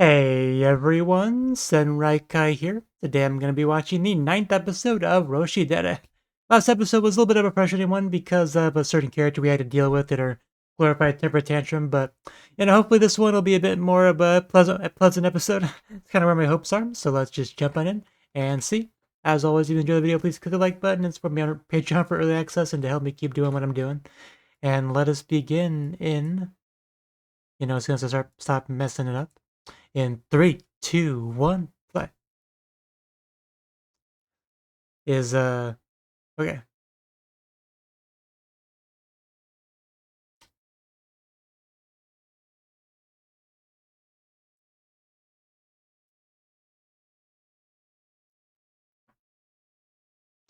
Hey everyone, Senraikai here. Today I'm going to be watching the 9th episode of Roshi Dere. Last episode was a little bit of a frustrating one because of a certain character we had to deal with in our glorified temper tantrum, but hopefully this one will be a bit more of a pleasant episode. It's kind of where my hopes are, so let's just jump on in and see. As always, if you enjoy the video, please click the like button and support me on Patreon for early access and to help me keep doing what I'm doing. And let us begin in, as soon as I stop messing it up. In 3, 2, 1, play. Is okay.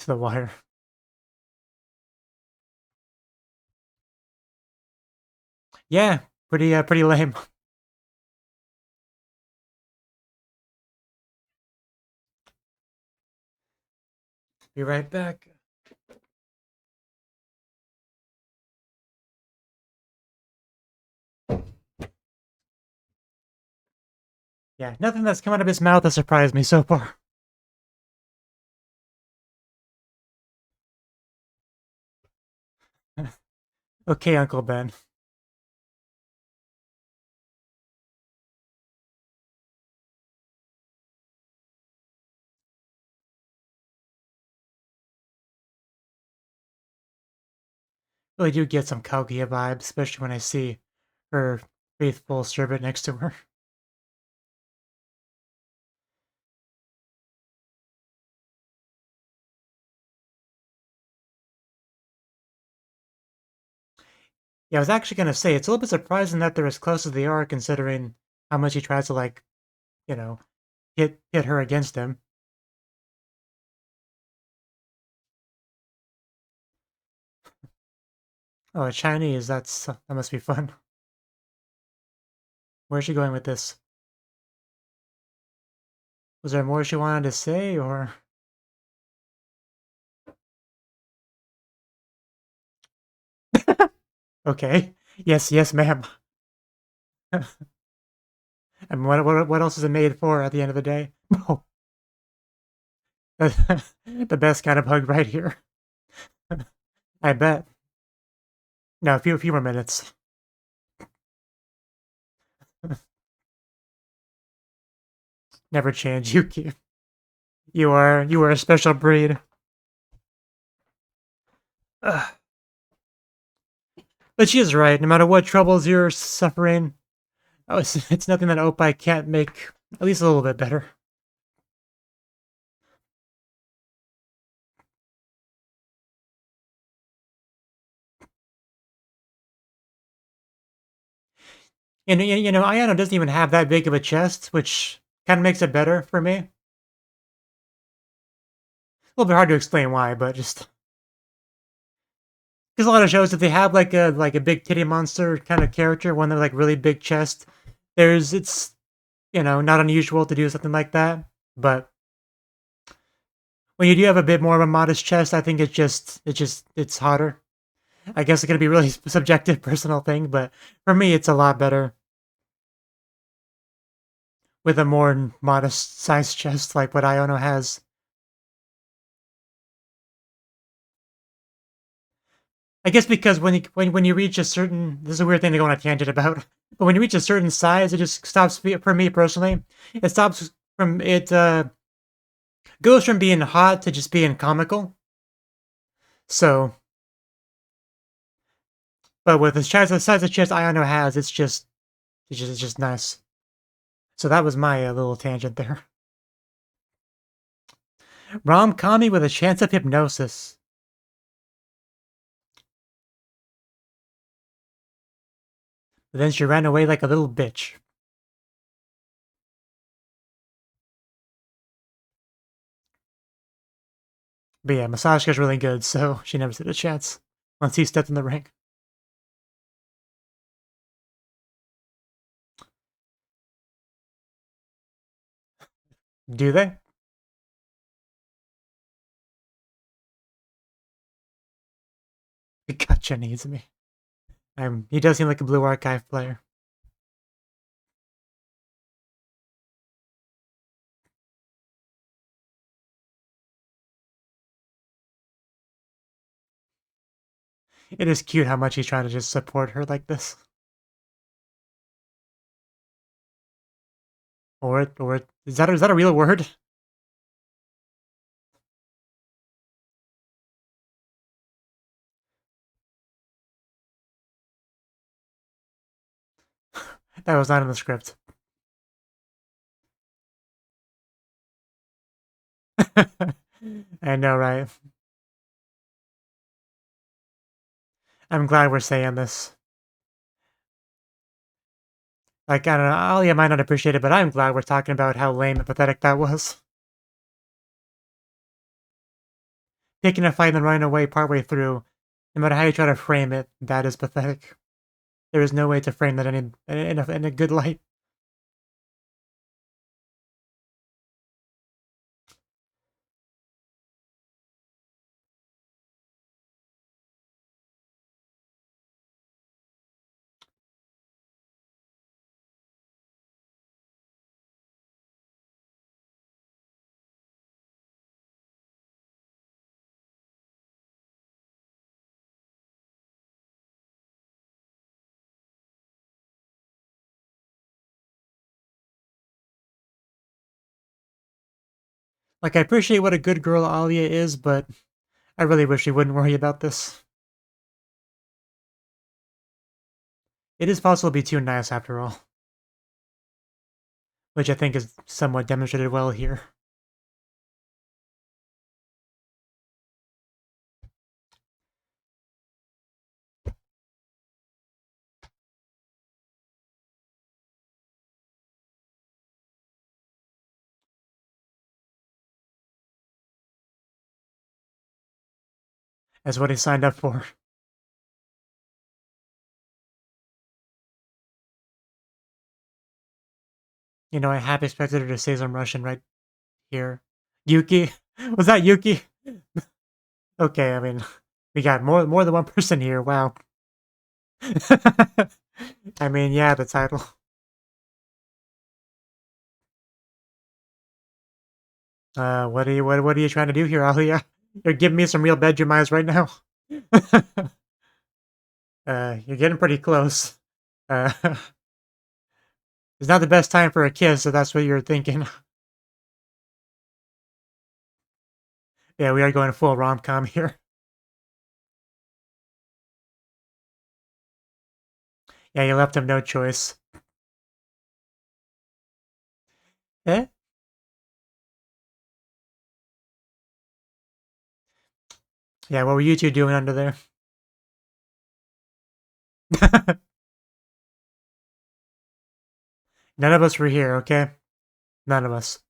To the wire. Yeah, pretty lame. Be right back. Yeah, nothing that's come out of his mouth has surprised me so far. Okay, Uncle Ben. Really do get some Kaguya vibes, especially when I see her faithful servant next to her. Yeah, I was actually gonna say it's a little bit surprising that they're as close as they are, considering how much he tries to you know, hit her against him. Oh, Chinese. That must be fun. Where's she going with this? Was there more she wanted to say, or? Okay. Yes, yes, ma'am. And what else is it made for at the end of the day? Oh, the best kind of hug right here. I bet. No, a few more minutes. Never change. You are a special breed. Ugh. But she is right. No matter what troubles you're suffering, oh, it's nothing that Opie can't make at least a little bit better. And Ayano doesn't even have that big of a chest, which kind of makes it better for me. A little bit hard to explain why, but just because a lot of shows, if they have like a big titty monster kind of character, one that like really big chest, it's not unusual to do something like that. But when you do have a bit more of a modest chest, I think it's hotter. I guess it's gonna be really subjective, personal thing, but for me, it's a lot better with a more modest sized chest like what Iono has. I guess because when you reach a certain, this is a weird thing to go on a tangent about, but when you reach a certain size, it just stops for me personally. It stops from it goes from being hot to just being comical. So, but with the size of chest Iono has, it's just nice. So that was my little tangent there. Rom-commy with a chance of hypnosis. But then she ran away like a little bitch. But yeah, Masashka's really good, so she never stood a chance once he stepped in the ring. Do they? Gotcha needs me. He does seem like a Blue Archive player. It is cute how much he's trying to just support her like this. Or is that a real word? That was not in the script. I know, right? I'm glad we're saying this. Like, I don't know, Alya might not appreciate it, but I'm glad we're talking about how lame and pathetic that was. Taking a fight and then running away partway through, no matter how you try to frame it, that is pathetic. There is no way to frame that in a good light. Like, I appreciate what a good girl Alya is, but I really wish she wouldn't worry about this. It is possible to be too nice after all, which I think is somewhat demonstrated well here. As what he signed up for. You know, I half expected her to say some Russian right here. Yuki? Was that Yuki? Okay, I mean, we got more than one person here. Wow. I mean, yeah, the title. What are you trying to do here, Alia? You're giving me some real bedroom eyes right now. You're getting pretty close. It's not the best time for a kiss, so that's what you're thinking. Yeah, we are going full rom-com here. Yeah, you left him no choice. Eh? Yeah, what were you two doing under there? None of us were here, okay? None of us.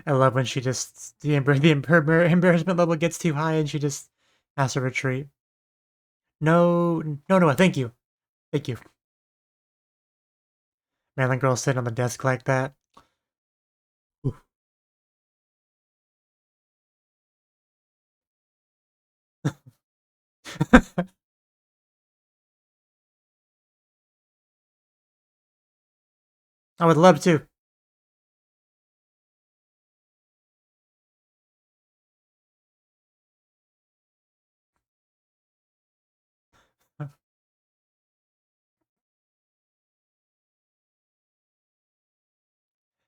I love when she just the embarrassment level gets too high and she just has to retreat. No, no, thank you, thank you. Man, that girl sitting on the desk like that. Ooh. I would love to.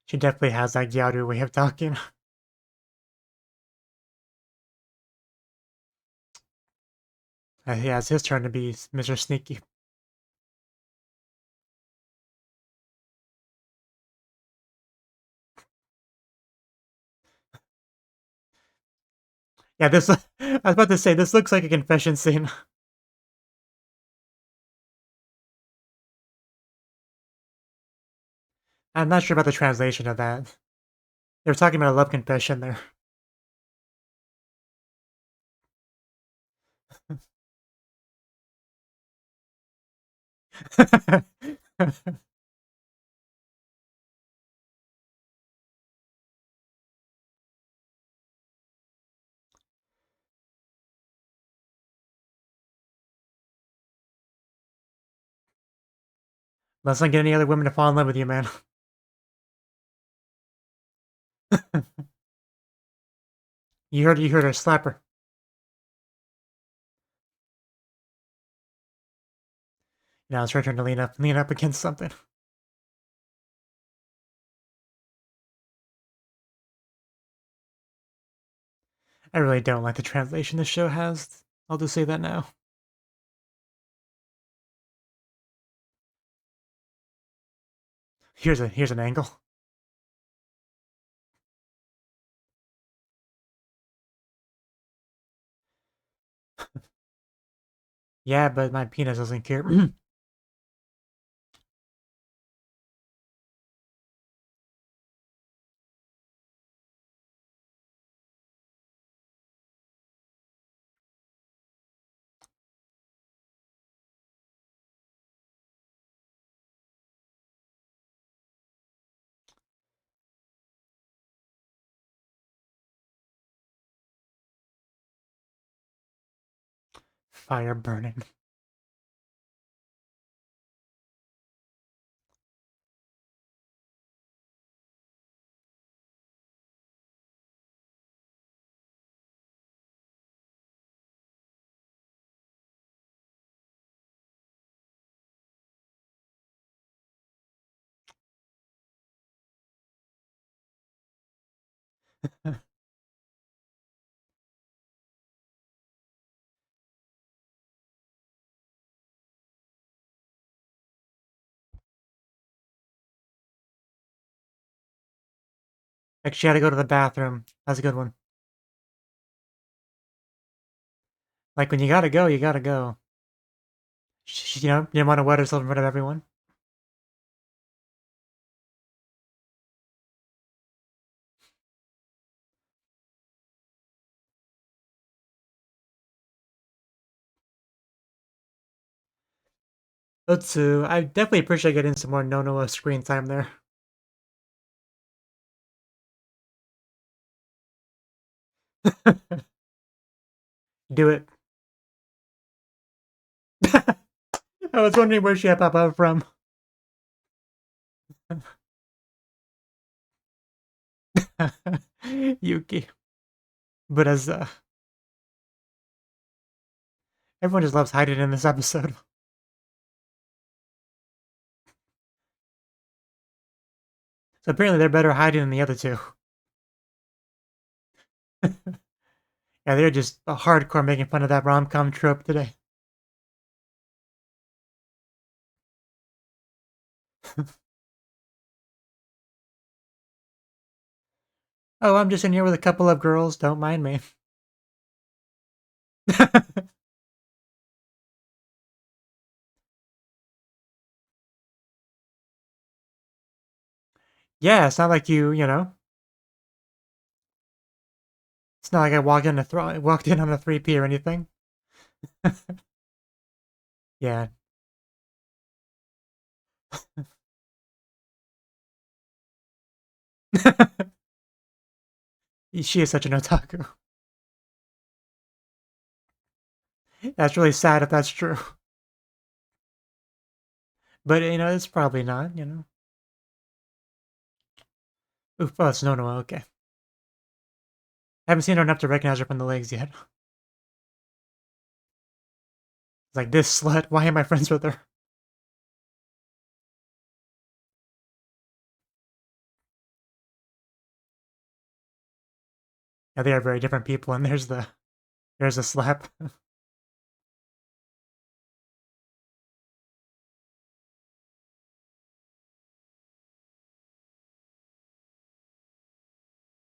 She definitely has that Gyaru way of talking. Yeah, it's his turn to be Mr. Sneaky. Yeah, this. I was about to say this looks like a confession scene. I'm not sure about the translation of that. They were talking about a love confession there. Let's not get any other women to fall in love with you, man. You heard her, slap her. Now it's her turn to lean up against something. I really don't like the translation this show has. I'll just say that now. Here's an angle. Yeah, but my penis doesn't care. Fire burning. Like she had to go to the bathroom. That's a good one. Like when you gotta go, you gotta go. She, you didn't want to wet herself in front of everyone. Otsu, I definitely appreciate getting some more Nonoa screen time there. Do it. I was wondering where she had pop up from. Yuki. But as everyone just loves hiding in this episode. So apparently they're better hiding than the other two. Yeah, they're just hardcore making fun of that rom-com trope today. Oh, I'm just in here with a couple of girls. Don't mind me. Yeah, it's not like you know. It's not like I walked in on a 3P or anything. Yeah. She is such an otaku. That's really sad if that's true. But, it's probably not. Oof, oh, it's no, okay. I haven't seen her enough to recognize her from the legs yet. It's like, this slut, why am I friends with her? Yeah, they are very different people, and there's a slap.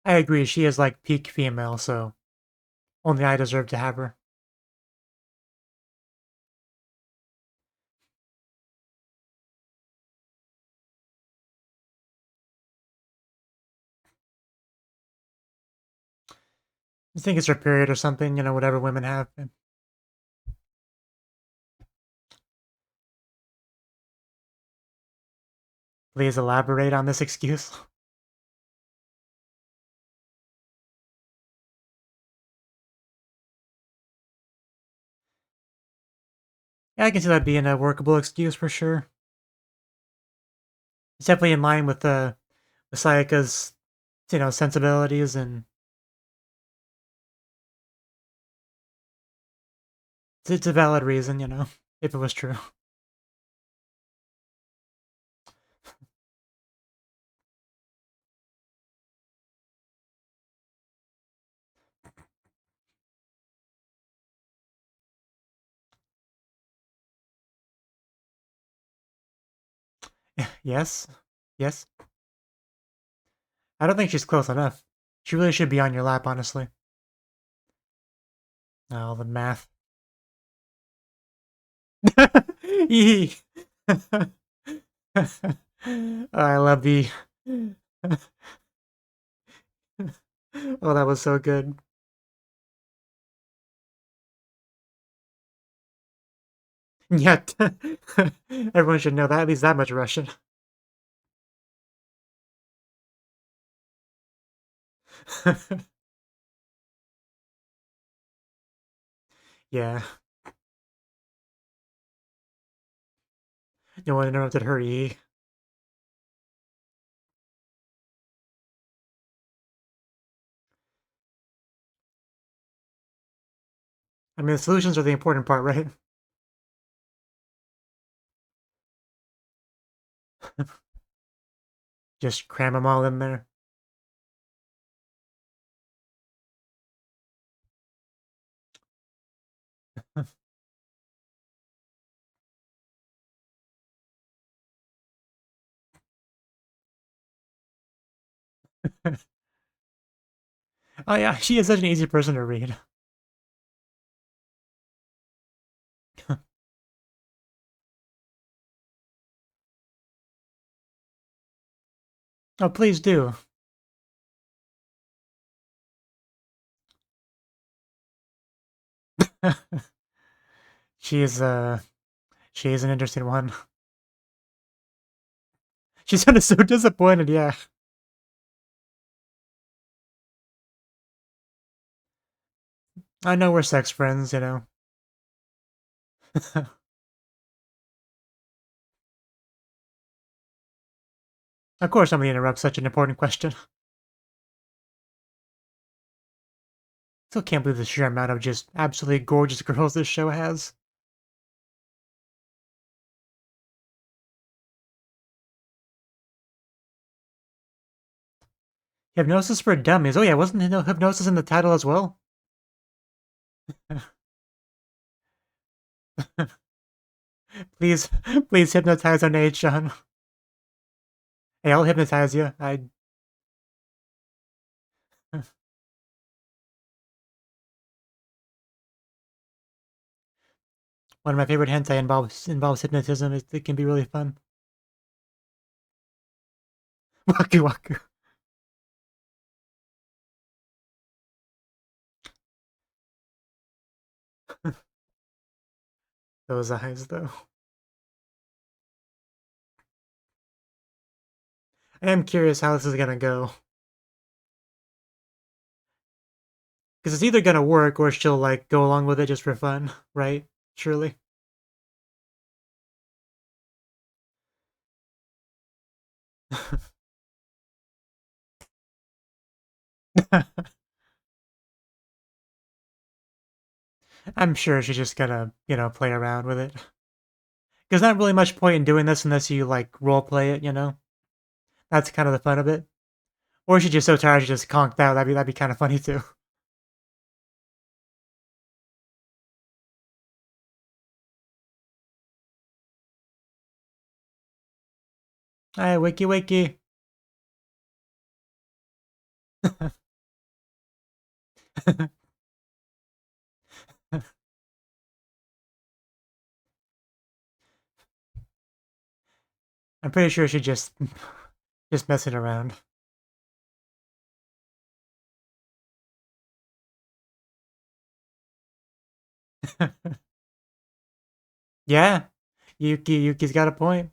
I agree, she is like peak female, so only I deserve to have her. I think it's her period or something, whatever women have. Please elaborate on this excuse. Yeah, I can see that being a workable excuse for sure. It's definitely in line with Sayaka's, sensibilities, and it's a valid reason, if it was true. Yes. Yes. I don't think she's close enough. She really should be on your lap, honestly. Oh, the math. Eee. I love the. Oh, that was so good. Yet, everyone should know that, at least that much Russian. Yeah, no one interrupted her. I mean, the solutions are the important part, right? Just cram them all in there. Oh yeah, she is such an easy person to read. Oh, please do. She is she is an interesting one. She sounded so disappointed. Yeah, I know we're sex friends. Of course, somebody interrupts such an important question. Still can't believe the sheer amount of just absolutely gorgeous girls this show has. Hypnosis for dummies. Oh yeah, wasn't hypnosis in the title as well? Please, please hypnotize our Nate, Sean. Hey, I'll hypnotize you. One of my favorite hentai involves hypnotism. It can be really fun. Waku waku. Those eyes, though. I am curious how this is gonna go. Because it's either gonna work or she'll, like, go along with it just for fun, right? Surely. I'm sure she's just gonna, play around with it. There's not really much point in doing this unless you, like, role play it. That's kind of the fun of it. Or she's just so tired she just conked out. That'd be kind of funny too. Hey, wiki wiki. I'm pretty sure she just messing around. Yeah, Yuki's got a point.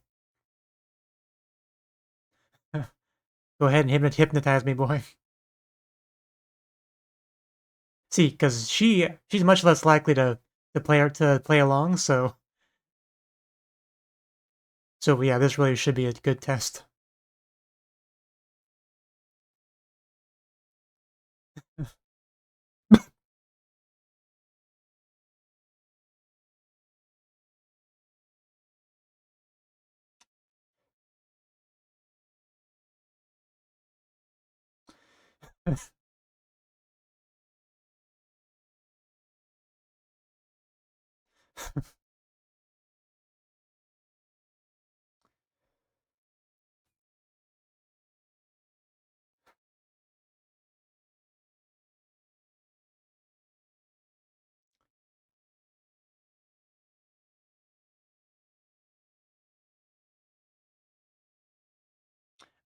Go ahead and hypnotize me, boy. See, because she's much less likely to play along. So yeah, this really should be a good test.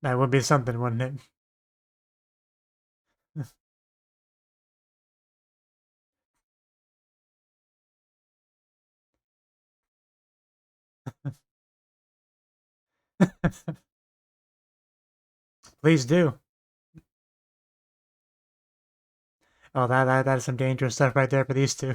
That would be something, wouldn't it? Please do. Oh, that is some dangerous stuff right there for these two.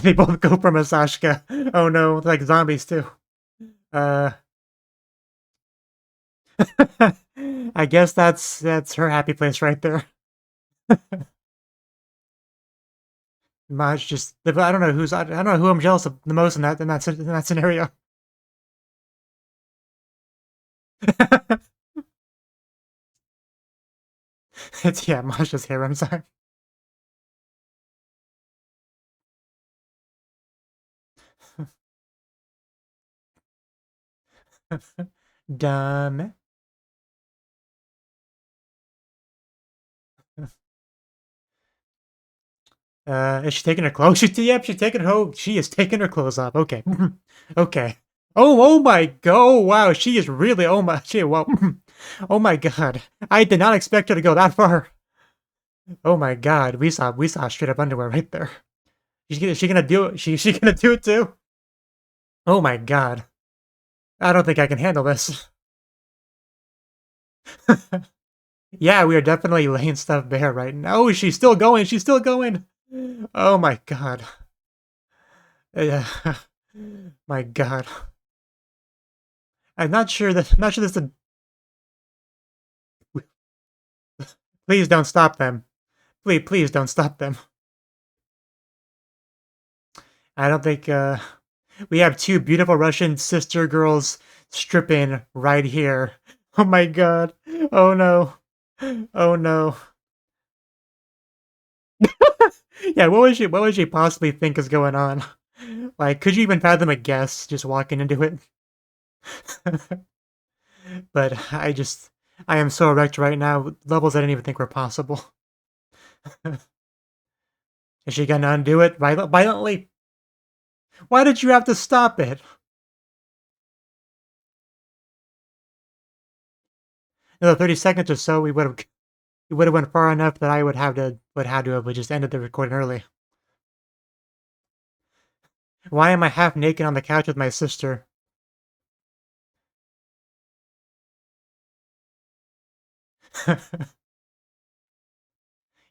They both go for Masashka. Oh no, like zombies too. Uh, I guess that's her happy place right there. Maj just I don't know I don't know who I'm jealous of the most in that scenario. It's yeah, Maj just harem time. Dumb. Is she taking her clothes? Yep, she's taking her. She is taking her clothes off. Okay, okay. Oh my god! Oh wow, she is really. Oh my, she well. Oh my god, I did not expect her to go that far. Oh my god, we saw straight up underwear right there. She gonna do it? She gonna do it too? Oh my god, I don't think I can handle this. Yeah, we are definitely laying stuff bare right now. Oh, she's still going. She's still going. Oh my god. Yeah. My god. I'm not sure this is, please don't stop them. Please don't stop them. I don't think we have two beautiful Russian sister girls stripping right here. Oh my god. Oh no. Oh no. Yeah, what would she possibly think is going on? Like, could you even fathom a guess just walking into it? But I am so wrecked right now, levels I didn't even think were possible. Is she gonna undo it violently? Why did you have to stop it? Another 30 seconds or so, we would have went far enough that I would have to have just ended the recording early. Why am I half naked on the couch with my sister?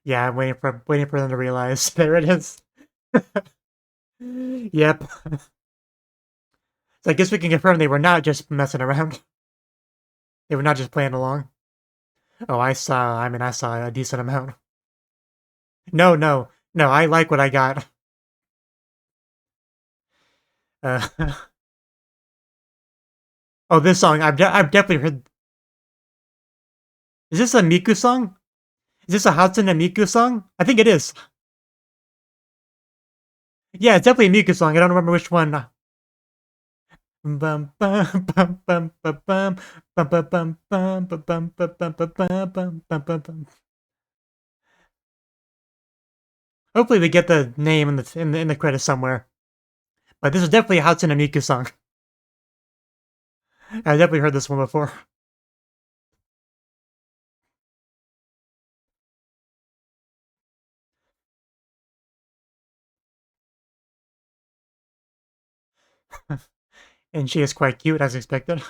Yeah, I'm waiting for them to realize. There it is. Yep. So I guess we can confirm they were not just messing around. They were not just playing along. Oh, I saw a decent amount. No, no, no, I like what I got. Uh, oh, this song, I've definitely heard. Is this a Miku song? Is this a Hatsune Miku song? I think it is. Yeah, it's definitely a Miku song. I don't remember which one. Bum bum bum bum bum bum bum bum bum bum bum bum bum bum bum bum bum bum bum. Hopefully, we get the name in the credits somewhere. But this is definitely a Hatsune Miku song. I've definitely heard this one before. And she is quite cute, as expected.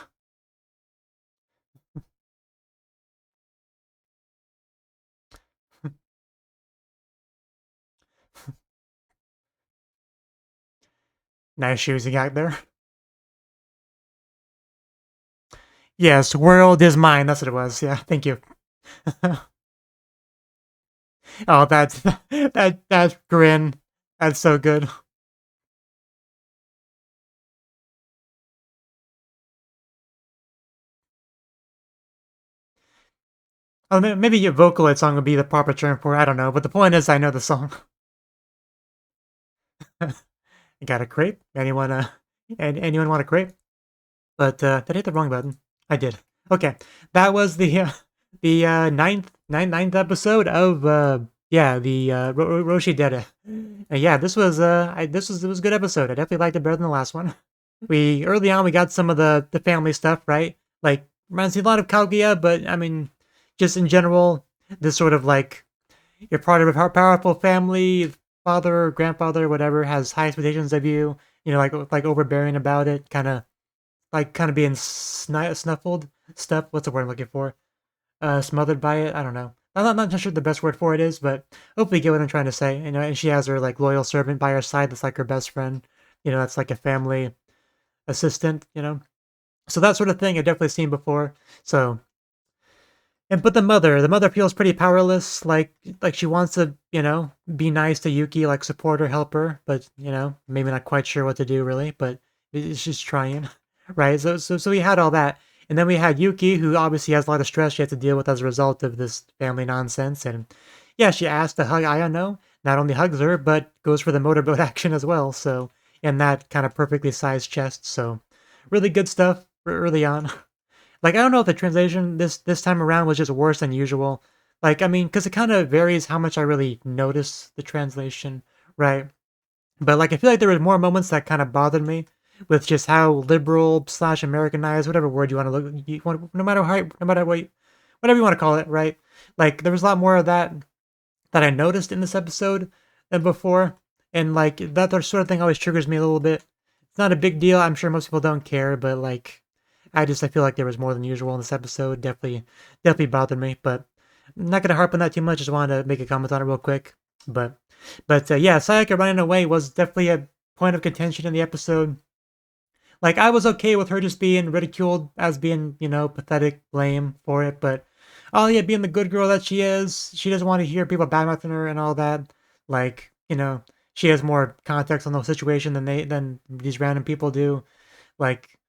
Nice shoes you got there. Yes, world is mine. That's what it was. Yeah, thank you. Oh, that grin. That's so good. Oh, maybe your Vocaloid song would be the proper term for it. I don't know. But the point is, I know the song. I got a crepe. Anyone want a crepe? But did I hit the wrong button? I did. Okay, that was the ninth episode of yeah, the Roshi Dere. Yeah, this was it was a good episode. I definitely liked it better than the last one. We early on we got some of the family stuff, right? Like reminds me a lot of Kaguya, but I mean, just in general, this sort of like you're part of a powerful family, father, grandfather, whatever, has high expectations of you. You know, like overbearing about it, kind of being snuffled, stuff. What's the word I'm looking for? Smothered by it. I don't know. I'm not sure the best word for it is, but hopefully you get what I'm trying to say. You know, and she has her like loyal servant by her side that's like her best friend. You know, that's like a family assistant. You know, so that sort of thing I've definitely seen before. So, and but the mother feels pretty powerless. Like she wants to, you know, be nice to Yuki, like support her, help her, but you know, maybe not quite sure what to do really. But she's trying, right? So we had all that, and then we had Yuki, who obviously has a lot of stress she has to deal with as a result of this family nonsense. And yeah, she asked to hug Ayano. Not only hugs her, but goes for the motorboat action as well. So in that kind of perfectly sized chest. So really good stuff early on. Like, I don't know if the translation this time around was just worse than usual. Like, I mean, because it kind of varies how much I really notice the translation, right? But like, I feel like there were more moments that kind of bothered me with just how liberal slash Americanized, whatever word you want to look, no matter how, no matter what, whatever you want to call it, right? Like, there was a lot more of that I noticed in this episode than before, and like that sort of thing always triggers me a little bit. It's not a big deal. I'm sure most people don't care, but like I feel like there was more than usual in this episode. Definitely bothered me, but I'm not gonna harp on that too much. Just wanted to make a comment on it real quick. But yeah, Sayaka running away was definitely a point of contention in the episode. Like I was okay with her just being ridiculed as being, you know, pathetic, lame for it, but Alia being the good girl that she is, she doesn't want to hear people badmouthing her and all that. Like, you know, she has more context on the situation than these random people do. Like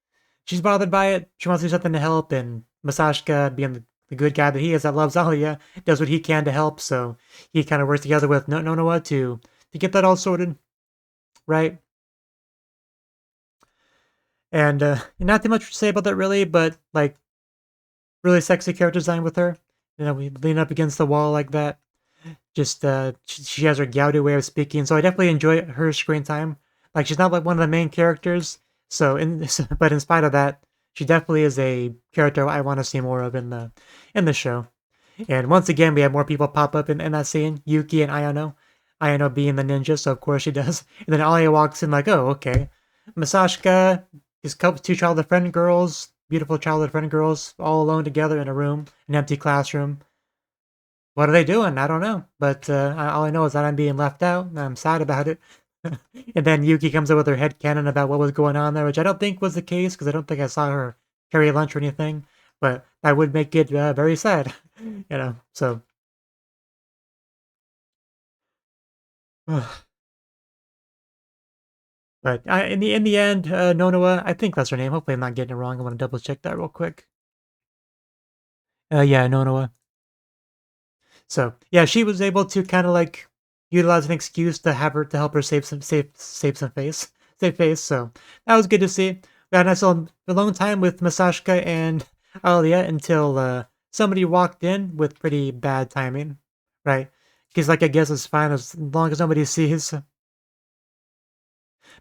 she's bothered by it. She wants to do something to help, and Masashka, being the good guy that he is that loves Alia, does what he can to help. So he kind of works together with Nonoa to get that all sorted, right? And not too much to say about that really, but like really sexy character design with her. You know, we lean up against the wall like that. Just she has her Gaudy way of speaking, so I definitely enjoy her screen time. Like she's not like one of the main characters, so in this, but in spite of that, she definitely is a character I want to see more of in the show. And once again, we have more people pop up in that scene. Yuki and Ayano. Ayano being the ninja, so of course she does. And then Alia walks in like, oh, okay. Masashka, his couple, two childhood friend girls, beautiful childhood friend girls, all alone together in a room, an empty classroom. What are they doing? I don't know. But all I know is that I'm being left out, and I'm sad about it. And then Yuki comes up with her head canon about what was going on there, which I don't think was the case, because I don't think I saw her carry lunch or anything. But that would make it very sad, you know. So, but in the end, Nonoa, I think that's her name. Hopefully, I'm not getting it wrong. I want to double check that real quick. Yeah, Nonoa. So yeah, she was able to kind of like utilize an excuse to have her to help her save some face, save face. So that was good to see. We had a nice little alone time with Masashka and Alia until somebody walked in with pretty bad timing, right? Because like I guess it's fine as long as nobody sees.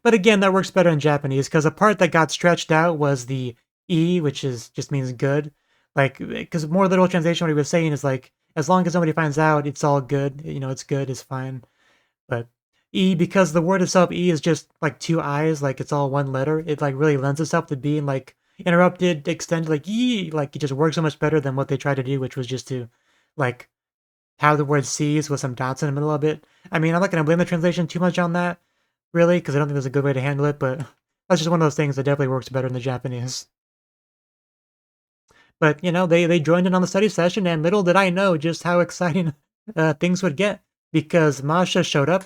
But again, that works better in Japanese because the part that got stretched out was the E, which is just means good. Like, because more literal translation, what he was saying is like, as long as nobody finds out, it's all good. You know, it's good, it's fine. But E, because the word itself, E, is just like two eyes, like it's all one letter. It like really lends itself to being like interrupted, extended, like E, like it just works so much better than what they tried to do, which was just to like have the word C's with some dots in the middle of it. I mean, I'm not going to blame the translation too much on that, really, because I don't think there's a good way to handle it, but that's just one of those things that definitely works better in the Japanese. But, you know, they joined in on the study session, and little did I know just how exciting things would get, because Masha showed up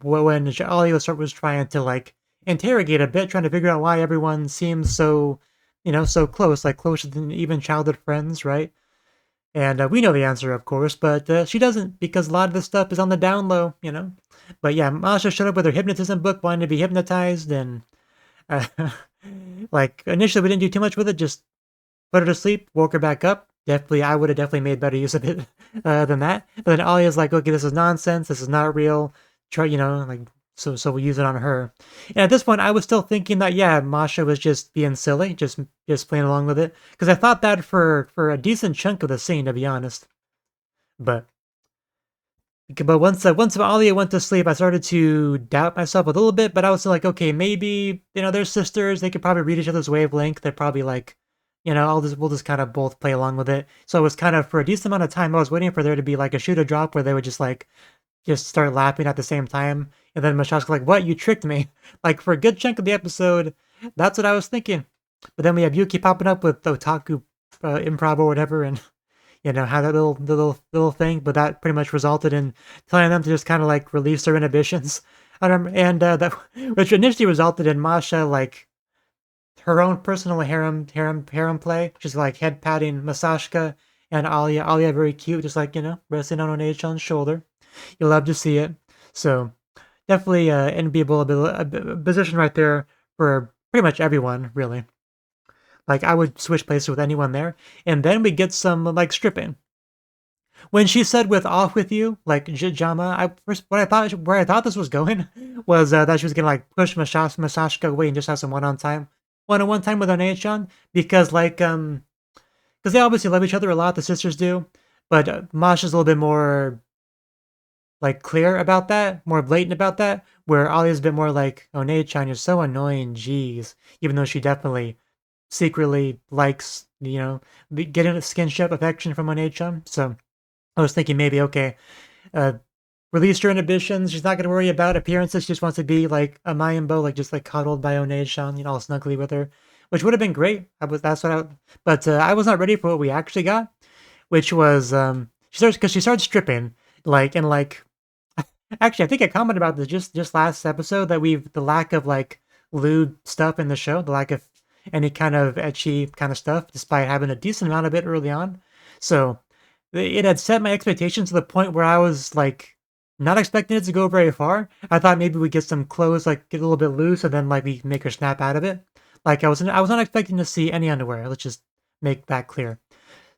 when Ali was trying to, like, interrogate a bit, trying to figure out why everyone seems so, you know, so close, like closer than even childhood friends, right? And we know the answer, of course, but she doesn't because a lot of this stuff is on the down low, you know? But yeah, Masha showed up with her hypnotism book, wanting to be hypnotized, and uh, like initially we didn't do too much with it, just put her to sleep, woke her back up. Definitely, I would have definitely made better use of it than that. But then Alya's like, okay, this is nonsense. This is not real. Try, like so we'll use it on her. And at this point, I was still thinking that yeah, Masha was just being silly, just playing along with it, because I thought that for a decent chunk of the scene, to be honest. But once Alya went to sleep, I started to doubt myself a little bit. But I was like, okay, maybe they're sisters. They could probably read each other's wavelength. They're probably like, we'll just kind of both play along with it. So it was kind of for a decent amount of time. I was waiting for there to be like a shoot or drop where they would just start laughing at the same time. And then Masha's like, "What? You tricked me!" Like for a good chunk of the episode, that's what I was thinking. But then we have Yuki popping up with otaku improv or whatever, and had that little thing, but that pretty much resulted in telling them to just kind of like release their inhibitions. I remember, and that which initially resulted in Masha like her own personal harem play. She's like head patting Masashka and Alya very cute, just like resting on Onechan's shoulder. You'll love to see it. So definitely enviable position right there for pretty much everyone, really. Like I would switch places with anyone there, and then we get some like stripping. When she said "with off with you," like Jama, I first where I thought this was going was that she was gonna like push Masashka away and just have some one-on-one time with Onechan because because they obviously love each other a lot. The sisters do, but Masha's a little bit more like clear about that, more blatant about that. Where Ali's a bit more like, "Onechan, you're so annoying, jeez," even though she definitely secretly likes getting a skinship affection from Onechan. So I was thinking maybe okay, uh, released her inhibitions. She's not going to worry about appearances. She just wants to be like a Mayimbo, like just like cuddled by Onechan, all snuggly with her, which would have been great. But I was not ready for what we actually got, which was she started stripping and actually I think I commented about this just last episode that the lack of like lewd stuff in the show, the lack of any kind of ecchi kind of stuff, despite having a decent amount of it early on. So it had set my expectations to the point where I was like not expecting it to go very far. I thought maybe we get some clothes like get a little bit loose and then like we make her snap out of it. Like I was not expecting to see any underwear. Let's just make that clear.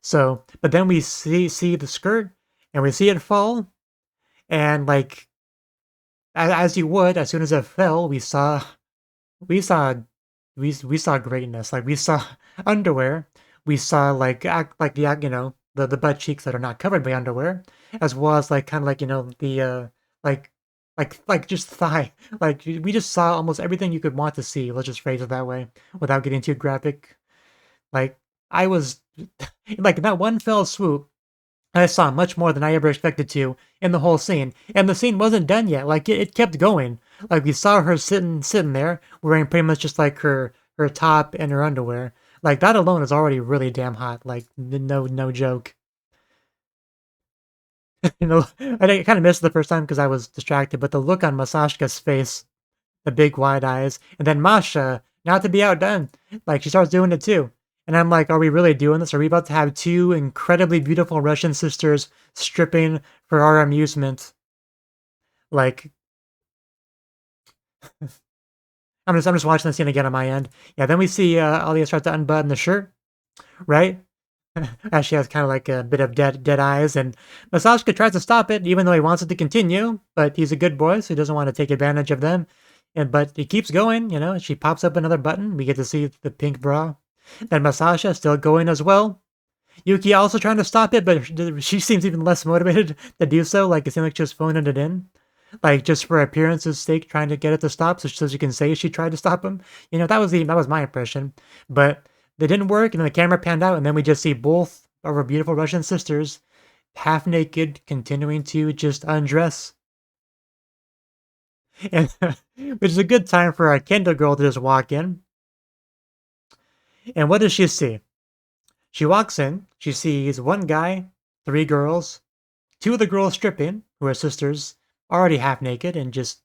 So, but then we see the skirt and we see it fall, and like as you would, as soon as it fell, we saw we saw greatness. Like we saw underwear. We saw like act like the butt cheeks that are not covered by underwear, as well as like kind of like the like just thigh. Like we just saw almost everything you could want to see. Let's just phrase it that way, without getting too graphic. Like I was like in that one fell swoop. I saw much more than I ever expected to in the whole scene, and the scene wasn't done yet. Like it kept going. Like we saw her sitting there wearing pretty much just like her top and her underwear. Like that alone is already really damn hot. Like no joke. I kind of missed it the first time because I was distracted. But the look on Masashka's face, the big wide eyes, and then Masha, not to be outdone, like she starts doing it too. And I'm like, are we really doing this? Are we about to have two incredibly beautiful Russian sisters stripping for our amusement? Like, I'm just watching the scene again on my end. Yeah, then we see Alya start to unbutton the shirt, right? As she has kind of like a bit of dead eyes, and Masashka tries to stop it, even though he wants it to continue. But he's a good boy, so he doesn't want to take advantage of them. But he keeps going. She pops up another button. We get to see the pink bra. Then Masasha still going as well. Yuki also trying to stop it, but she seems even less motivated to do so. Like it seems like she's phoning it in, like just for appearance's sake, trying to get it to stop, so she can say she tried to stop him. That was my impression, but they didn't work. And then the camera panned out, and then we just see both of our beautiful Russian sisters, half naked, continuing to just undress, and which is a good time for a Kendo girl to just walk in. And what does she see? She walks in. She sees one guy, three girls, two of the girls stripping, who are sisters, already half naked and just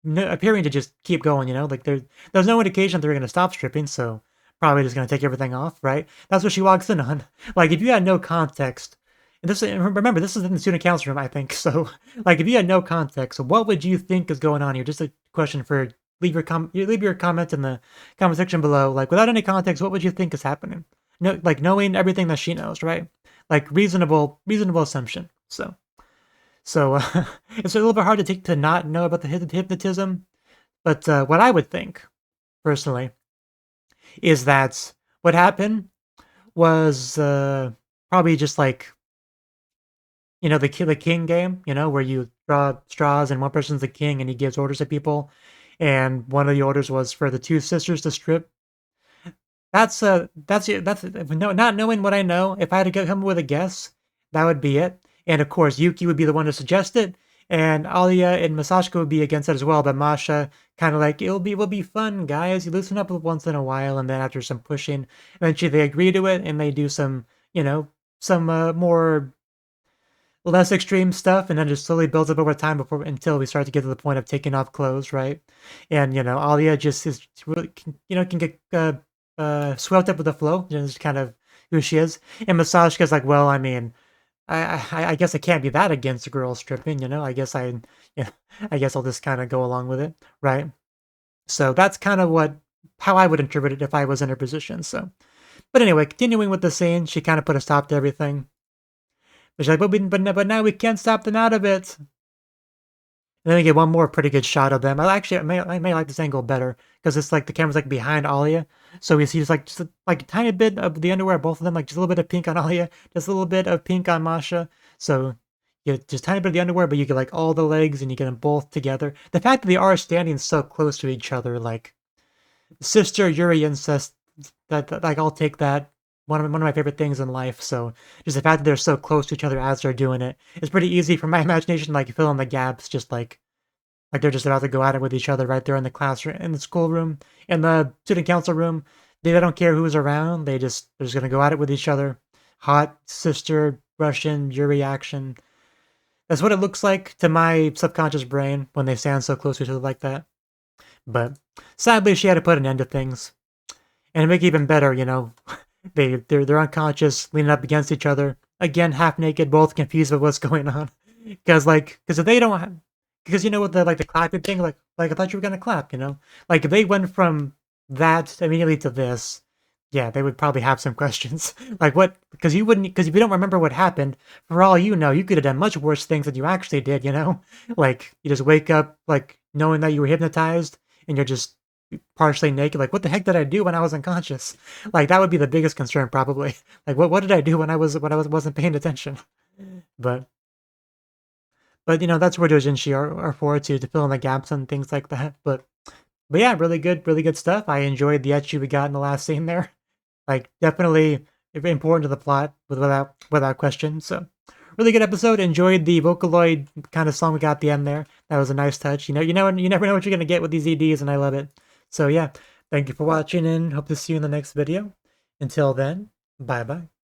appearing to just keep going. Like there's no indication that they're going to stop stripping, so probably just going to take everything off, right? That's what she walks in on. Like if you had no context And this, remember, this is in the student council room, I think. So, like, if you had no context, what would you think is going on here? Just a question for leave your comment in the comment section below. Like, without any context, what would you think is happening? No, like knowing everything that she knows, right? Like reasonable assumption. So it's a little bit hard to take to not know about the hypnotism. But what I would think personally is that what happened was probably just like, you know, the king game, you know, where you draw straws and one person's the king and he gives orders to people, and one of the orders was for the two sisters to strip. That's no, not knowing what I know. If I had to come up with a guess, that would be it. And of course, Yuki would be the one to suggest it, and Alya and Masashika would be against it as well. But Masha kind of like, will be fun, guys. You loosen up once in a while, and then after some pushing, eventually they agree to it and they do some, you know, some more less extreme stuff, and then just slowly builds up over time before until we start to get to the point of taking off clothes, right? And you know, Alia just is really, you know, can get swept up with the flow, you know, just kind of who she is. And Masashka's like, well, I mean, I guess I can't be that against a girl stripping, you know. Yeah, I guess I'll just kind of go along with it, right? So that's kind of how I would interpret it if I was in her position. So, but anyway, continuing with the scene, she kind of put a stop to everything. But she's like, but now we can't stop them out of it. And then we get one more pretty good shot of them. I may like this angle better because it's like the camera's like behind Alia, so we see just like a tiny bit of the underwear, both of them, like just a little bit of pink on Alia, just a little bit of pink on Masha. So you get just a tiny bit of the underwear, but you get like all the legs and you get them both together. The fact that they are standing so close to each other, like sister Yuri incest, that like I'll take that. One of my favorite things in life. So just the fact that they're so close to each other as they're doing it, it's pretty easy for my imagination to like fill in the gaps, just like they're just about to go at it with each other right there in the classroom, in the schoolroom, in the student council room. They don't care who's around. They're just gonna go at it with each other. Hot sister Russian Yuri action. That's what it looks like to my subconscious brain when they stand so close to each other like that. But sadly, she had to put an end to things, and to make it even better, you know, they're unconscious, leaning up against each other again, half naked, both confused with what's going on. Because if they don't have, because you know with the clapping thing, like I thought you were gonna clap, you know, like if they went from that immediately to this, yeah, they would probably have some questions. Like what? Because you wouldn't, because if you don't remember what happened, for all you know, you could have done much worse things than you actually did. You know, like you just wake up like knowing that you were hypnotized and you're just partially naked. Like what the heck did I do when I was unconscious? Like that would be the biggest concern probably. Like what did I do when I wasn't paying attention? But you know that's where Dojinshi are for to fill in the gaps and things like that. But yeah, really good stuff. I enjoyed the etchy we got in the last scene there. Like definitely important to the plot without question. So really good episode. Enjoyed the Vocaloid kind of song we got at the end there. That was a nice touch. You never know what you're gonna get with these EDs, and I love it. So yeah, thank you for watching, and hope to see you in the next video. Until then, bye bye.